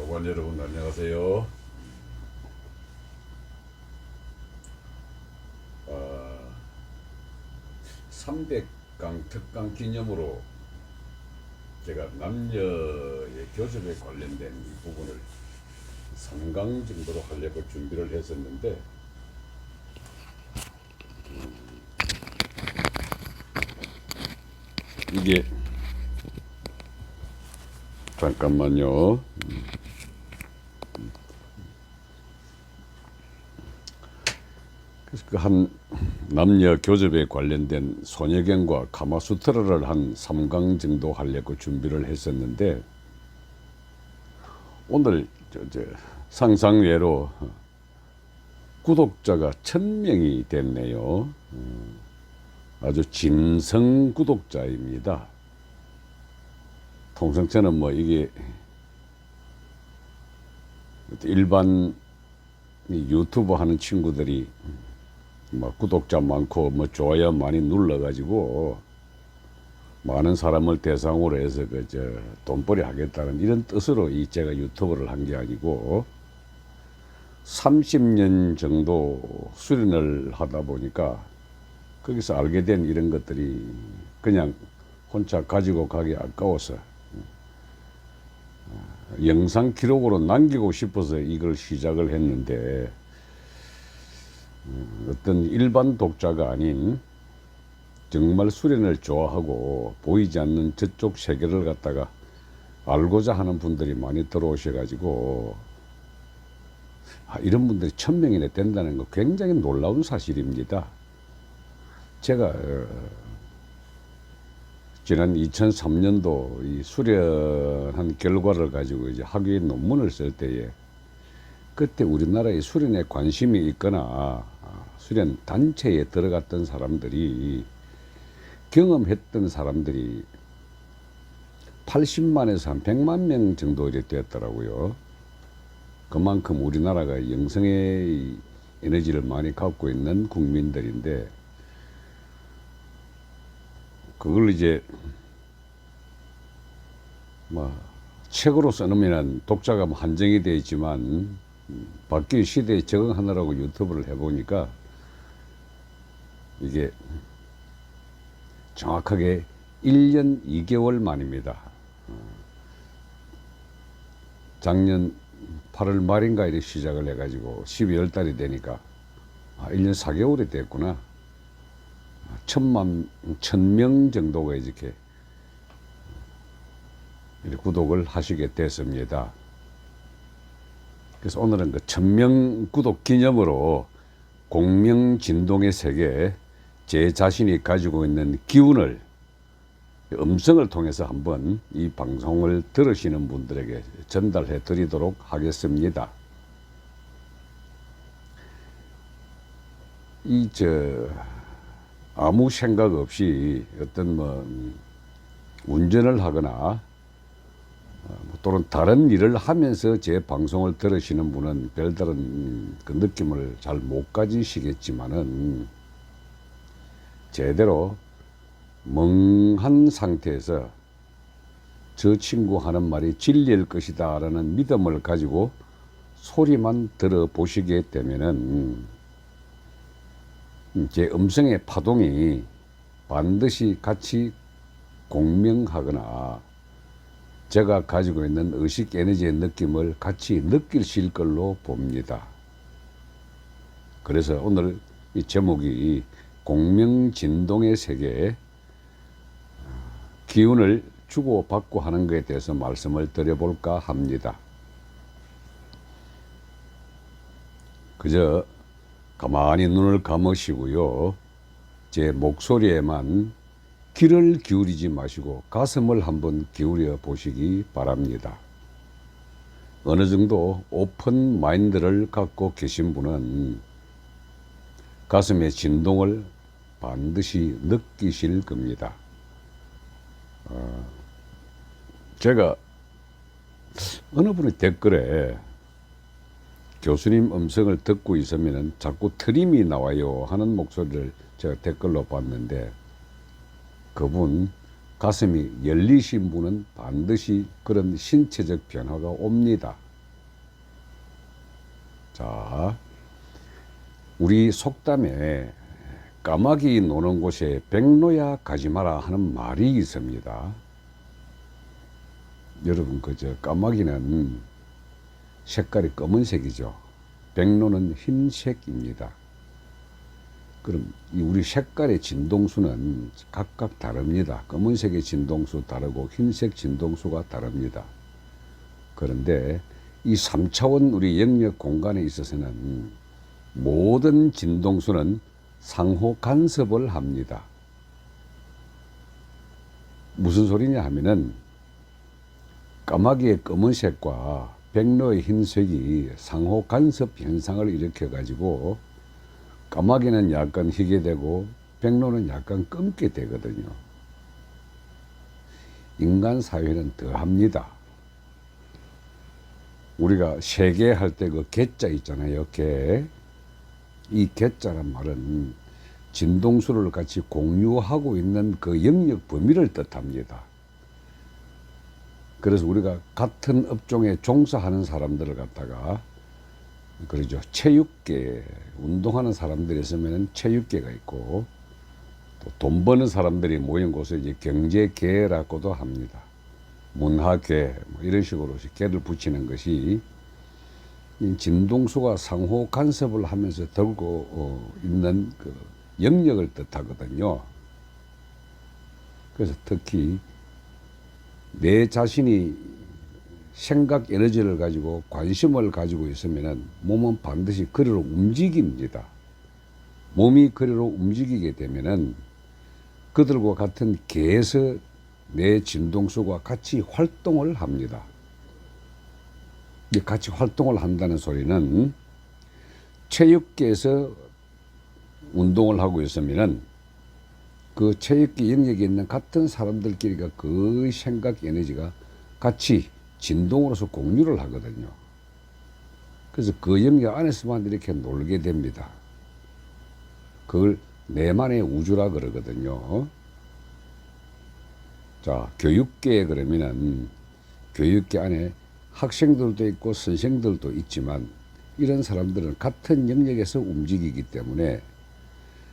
도관 여러분 안녕하세요. 300강 특강 기념으로 제가 남녀의 교섭에 관련된 이 부분을 3강 정도로 하려고 준비를 했었는데 이게 잠깐만요. 그래서 그 한 남녀 교접에 관련된 소녀경과 카마수트라를 한 3강 정도 하려고 준비를 했었는데 오늘 상상외로 구독자가 1000명이 됐네요. 아주 진성 구독자입니다. 통상처는 뭐 이게 일반 유튜브 하는 친구들이 뭐 구독자 많고 뭐 좋아요 많이 눌러가지고 많은 사람을 대상으로 해서 돈벌이 하겠다는 이런 뜻으로 이 제가 유튜브를 한 게 아니고 30년 정도 수련을 하다 보니까 거기서 알게 된 이런 것들이 그냥 혼자 가지고 가기 아까워서 영상 기록으로 남기고 싶어서 이걸 시작을 했는데 어떤 일반 독자가 아닌 정말 수련을 좋아하고 보이지 않는 저쪽 세계를 갖다가 알고자 하는 분들이 많이 들어오셔가지고 이런 분들이 1000명이나 된다는 거 굉장히 놀라운 사실입니다. 제가 지난 2003년도 이 수련한 결과를 가지고 이제 학위의 논문을 쓸 때에 그때 우리나라의 수련에 관심이 있거나 수련 단체에 들어갔던 사람들이 경험했던 사람들이 80만에서 한 100만 명 정도 되었더라고요. 그만큼 우리나라가 영성의 에너지를 많이 갖고 있는 국민들인데 그걸 이제 뭐 책으로 써놓으면 독자가 한정이 되어 있지만 바뀐 시대에 적응하느라고 유튜브를 해보니까 이게 정확하게 1년 2개월 만입니다. 작년 8월 말인가 이렇게 시작을 해가지고 12월 달이 되니까 1년 4개월이 됐구나. 1000명 정도가 이렇게 구독을 하시게 됐습니다. 그래서 오늘은 그 1000명 구독 기념으로 공명진동의 세계 제 자신이 가지고 있는 기운을 음성을 통해서 한번 이 방송을 들으시는 분들에게 전달해 드리도록 하겠습니다. 아무 생각 없이 어떤 운전을 하거나 또는 다른 일을 하면서 제 방송을 들으시는 분은 별다른 그 느낌을 잘 못 가지시겠지만은 제대로 멍한 상태에서 저 친구 하는 말이 진리일 것이다 라는 믿음을 가지고 소리만 들어보시게 되면은 제 음성의 파동이 반드시 같이 공명하거나 제가 가지고 있는 의식 에너지의 느낌을 같이 느끼실 걸로 봅니다. 그래서 오늘 이 제목이 공명진동의 세계에 기운을 주고받고 하는 것에 대해서 말씀을 드려볼까 합니다. 그저 가만히 눈을 감으시고요. 제 목소리에만 귀를 기울이지 마시고 가슴을 한번 기울여 보시기 바랍니다. 어느 정도 오픈 마인드를 갖고 계신 분은 가슴의 진동을 반드시 느끼실 겁니다. 제가 어느 분의 댓글에 교수님 음성을 듣고 있으면 자꾸 트림이 나와요 하는 목소리를 제가 댓글로 봤는데 그분 가슴이 열리신 분은 반드시 그런 신체적 변화가 옵니다. 자, 우리 속담에 까마귀 노는 곳에 백로야 가지 마라 하는 말이 있습니다. 여러분, 그저 까마귀는 색깔이 검은색이죠. 백로는 흰색입니다. 그럼 이 우리 색깔의 진동수는 각각 다릅니다. 검은색의 진동수 다르고 흰색 진동수가 다릅니다. 그런데 이 3차원 우리 영역 공간에 있어서는 모든 진동수는 상호 간섭을 합니다. 무슨 소리냐 하면은 까마귀의 검은색과 백로의 흰색이 상호 간섭 현상을 일으켜 가지고 까마귀는 약간 희게 되고 백로는 약간 검게 되거든요. 인간 사회는 더합니다. 우리가 세계 할 때 그 개자 있잖아요. 개. 이 개자란 말은 진동수를 같이 공유하고 있는 그 영역 범위를 뜻합니다. 그래서 우리가 같은 업종에 종사하는 사람들을 갖다가 그러죠. 체육계, 운동하는 사람들이 있으면 체육계가 있고 또 돈 버는 사람들이 모인 곳에 이제 경제계라고도 합니다. 문화계 뭐 이런 식으로 계를 붙이는 것이 이 진동수가 상호 간섭을 하면서 돌고 있는 그 영역을 뜻하거든요. 그래서 특히 내 자신이 생각 에너지를 가지고 관심을 가지고 있으면 몸은 반드시 그리로 움직입니다. 몸이 그리로 움직이게 되면은 그들과 같은 계에서 내 진동수가 같이 활동을 합니다. 같이 활동을 한다는 소리는 체육계에서 운동을 하고 있으면은 그 체육계 영역에 있는 같은 사람들끼리가 그 생각 에너지가 같이 진동으로서 공유를 하거든요. 그래서 그 영역 안에서만 이렇게 놀게 됩니다. 그걸 내만의 우주라 그러거든요. 자, 교육계에 그러면은 교육계 안에 학생들도 있고 선생들도 있지만 이런 사람들은 같은 영역에서 움직이기 때문에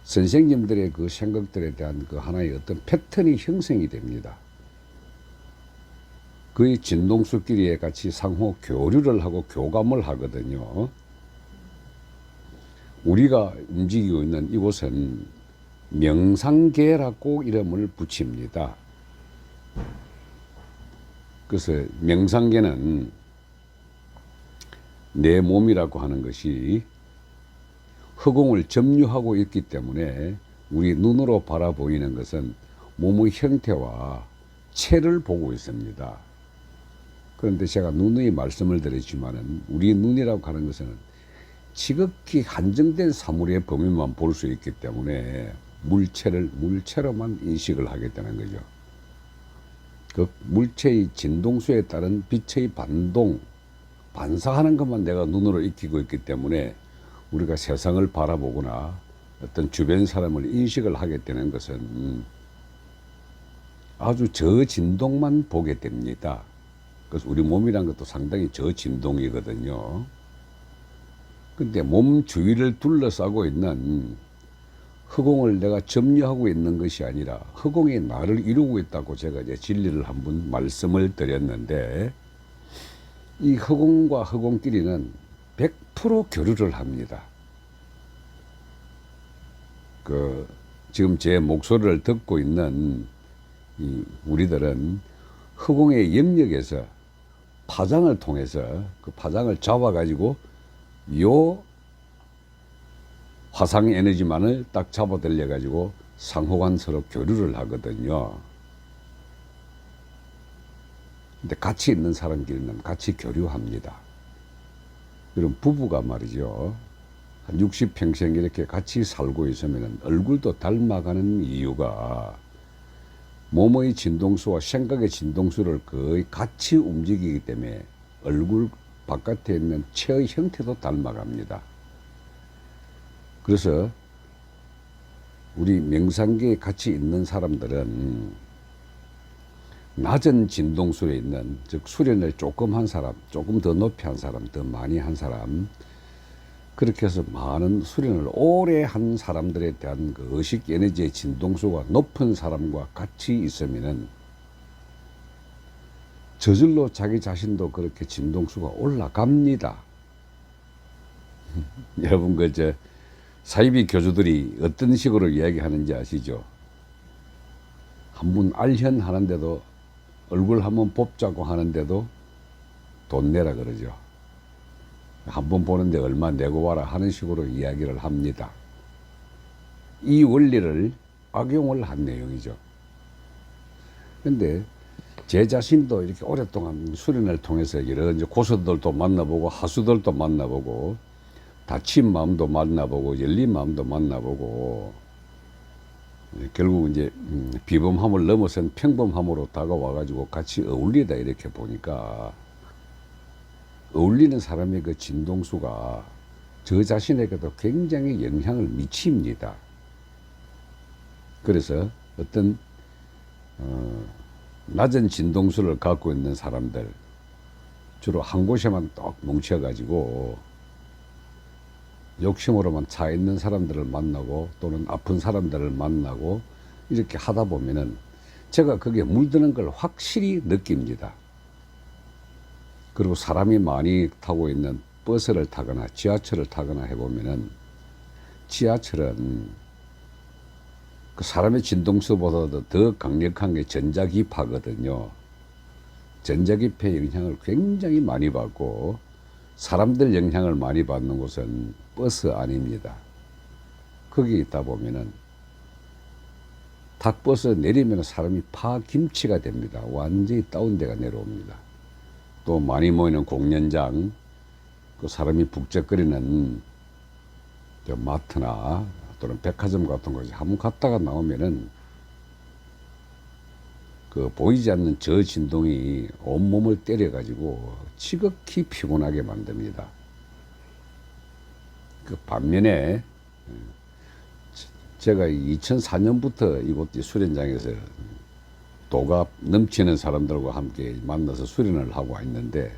선생님들의 그 생각들에 대한 그 하나의 어떤 패턴이 형성이 됩니다. 그의 진동수끼리 같이 상호 교류를 하고 교감을 하거든요. 우리가 움직이고 있는 이곳은 명상계라고 이름을 붙입니다. 그래서 명상계는 내 몸이라고 하는 것이 허공을 점유하고 있기 때문에 우리 눈으로 바라보이는 것은 몸의 형태와 체를 보고 있습니다. 그런데 제가 누누이 말씀을 드렸지만은 우리 눈이라고 하는 것은 지극히 한정된 사물의 범위만 볼 수 있기 때문에 물체를 물체로만 인식을 하게 되는 거죠. 그 물체의 진동수에 따른 빛의 반동, 반사하는 것만 내가 눈으로 익히고 있기 때문에 우리가 세상을 바라보거나 어떤 주변 사람을 인식을 하게 되는 것은 아주 저진동만 보게 됩니다. 그래서 우리 몸이란 것도 상당히 저진동이거든요. 근데 몸 주위를 둘러싸고 있는 허공을 내가 점유하고 있는 것이 아니라 허공이 나를 이루고 있다고 제가 이제 진리를 한번 말씀을 드렸는데 이 허공과 허공끼리는 100% 교류를 합니다. 지금 제 목소리를 듣고 있는 우리들은 허공의 영역에서 파장을 통해서 그 파장을 잡아가지고 요 화상 에너지만을 딱 잡아들여 가지고 상호간 서로 교류를 하거든요. 근데 같이 있는 사람끼리는 같이 교류합니다. 그럼 부부가 말이죠. 한 60평생 이렇게 같이 살고 있으면 얼굴도 닮아가는 이유가 몸의 진동수와 생각의 진동수를 거의 같이 움직이기 때문에 얼굴 바깥에 있는 체의 형태도 닮아갑니다. 그래서 우리 명상계에 같이 있는 사람들은 낮은 진동수에 있는, 즉 수련을 조금 한 사람, 조금 더 높이 한 사람, 더 많이 한 사람, 그렇게 해서 많은 수련을 오래 한 사람들에 대한 그 의식 에너지의 진동수가 높은 사람과 같이 있으면은 저절로 자기 자신도 그렇게 진동수가 올라갑니다. 여러분 그저 사이비 교주들이 어떤 식으로 이야기하는지 아시죠? 한 분 알현 하는데도 얼굴 한번 뽑자고 하는데도 돈 내라 그러죠. 한 번 보는데 얼마 내고 와라 하는 식으로 이야기를 합니다. 이 원리를 악용을 한 내용이죠. 근데 제 자신도 이렇게 오랫동안 수련을 통해서 여러 이제 고수들도 만나보고 하수들도 만나보고 다친 마음도 만나보고 열린 마음도 만나보고 결국 이제 비범함을 넘어선 평범함으로 다가와가지고 같이 어울리다 이렇게 보니까 어울리는 사람의 그 진동수가 저 자신에게도 굉장히 영향을 미칩니다. 그래서 어떤 낮은 진동수를 갖고 있는 사람들 주로 한 곳에만 딱 뭉쳐가지고 욕심으로만 차 있는 사람들을 만나고 또는 아픈 사람들을 만나고 이렇게 하다 보면은 제가 거기에 물드는 걸 확실히 느낍니다. 그리고 사람이 많이 타고 있는 버스를 타거나 지하철을 타거나 해보면은 지하철은 그 사람의 진동수보다도 더 강력한 게 전자기파거든요. 전자기파의 영향을 굉장히 많이 받고 사람들 영향을 많이 받는 곳은 버스 안입니다. 거기 있다 보면은 탁버스 내리면 사람이 파김치가 됩니다. 완전히 다운돼가 내려옵니다. 또 많이 모이는 공연장, 그 사람이 북적거리는 저 마트나 또는 백화점 같은 곳에 한번 갔다가 나오면은 그 보이지 않는 저 진동이 온몸을 때려가지고 지극히 피곤하게 만듭니다. 그 반면에 제가 2004년부터 이곳 수련장에서 도가 넘치는 사람들과 함께 만나서 수련을 하고 있는데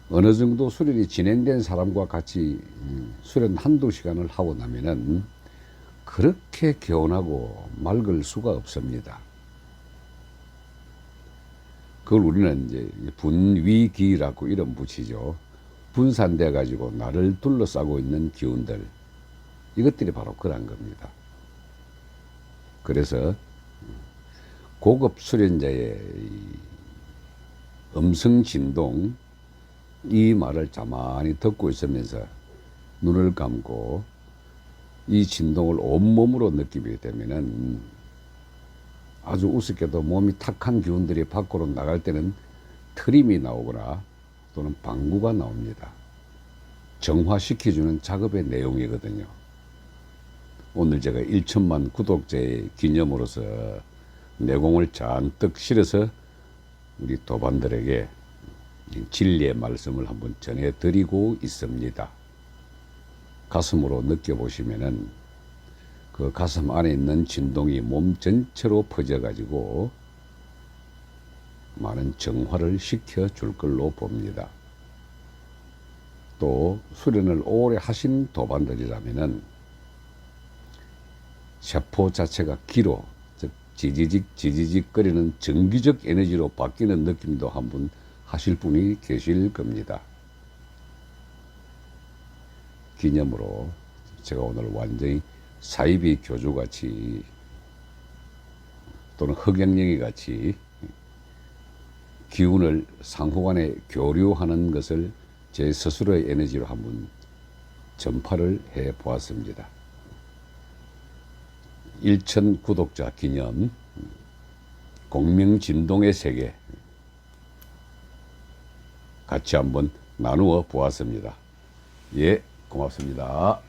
어느 정도 수련이 진행된 사람과 같이 수련 한두 시간을 하고 나면은 그렇게 개운하고 맑을 수가 없습니다. 그걸 우리는 이제 분위기라고 이름 붙이죠. 분산돼 가지고 나를 둘러싸고 있는 기운들, 이것들이 바로 그런 겁니다. 그래서 고급 수련자의 음성 진동, 이 말을 가만히 듣고 있으면서 눈을 감고 이 진동을 온몸으로 느끼게 되면은 아주 우습게도 몸이 탁한 기운들이 밖으로 나갈 때는 트림이 나오거나 또는 방구가 나옵니다. 정화시켜주는 작업의 내용이거든요. 오늘 제가 1천만 구독자의 기념으로서 내공을 잔뜩 실어서 우리 도반들에게 진리의 말씀을 한번 전해드리고 있습니다. 가슴으로 느껴보시면은 그 가슴 안에 있는 진동이 몸 전체로 퍼져가지고 많은 정화를 시켜줄 걸로 봅니다. 또 수련을 오래 하신 도반들이라면은 세포 자체가 기로, 즉 지지직 거리는 정기적 에너지로 바뀌는 느낌도 한번 하실 분이 계실 겁니다. 기념으로 제가 오늘 완전히 사이비 교주같이 또는 흑양령이 같이 기운을 상호간에 교류하는 것을 제 스스로의 에너지로 한번 전파를 해 보았습니다. 1천 구독자 기념 공명진동의 세계 같이 한번 나누어 보았습니다. 예, 고맙습니다.